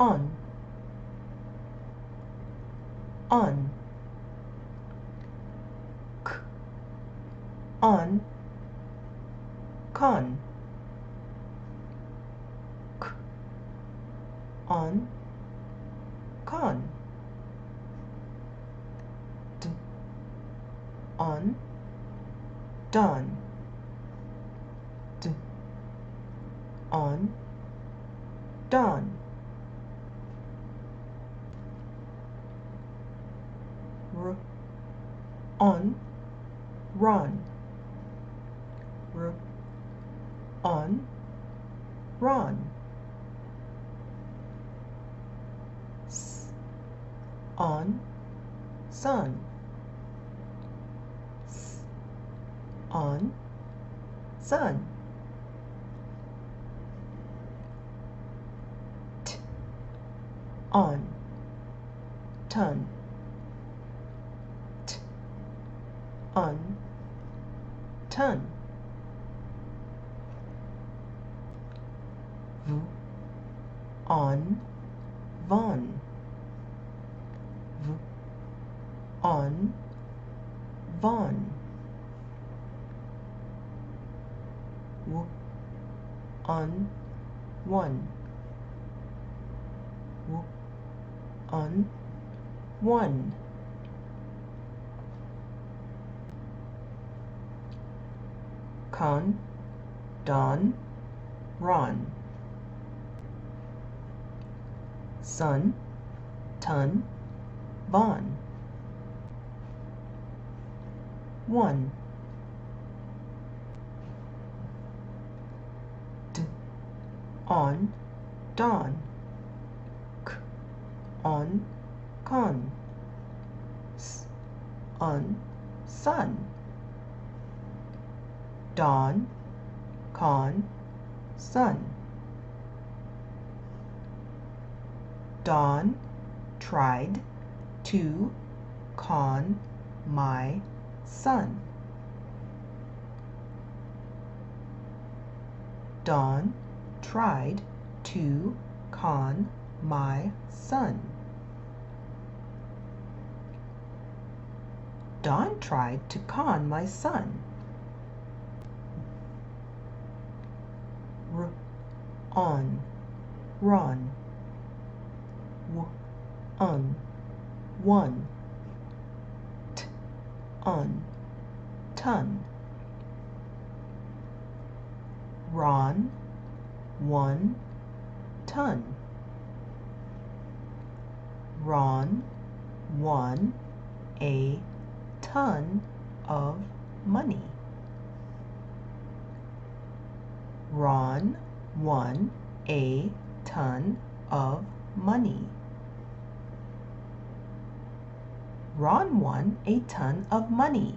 on, on, k, on, con, k, on, con, d, on, dawn, d, on, dawn, r, on, run, r, on, run, s, on, sun, s, on, sun, t, on, ton, t, on, ton, v, on, von, v, on, von, w, on, one, w, on, one, con, dawn, ron, sun, ton, von, one, d, on, dawn, k, on, con, s, on, sun, dawn, con, sun. Dawn tried to con my son. Dawn tried to con my son. Dawn tried to con my son. R, on, ron, w, on, one, t, on, ton, ron, one, ton, ron won a ton of money. Ron won a ton of money. Ron won a ton of money.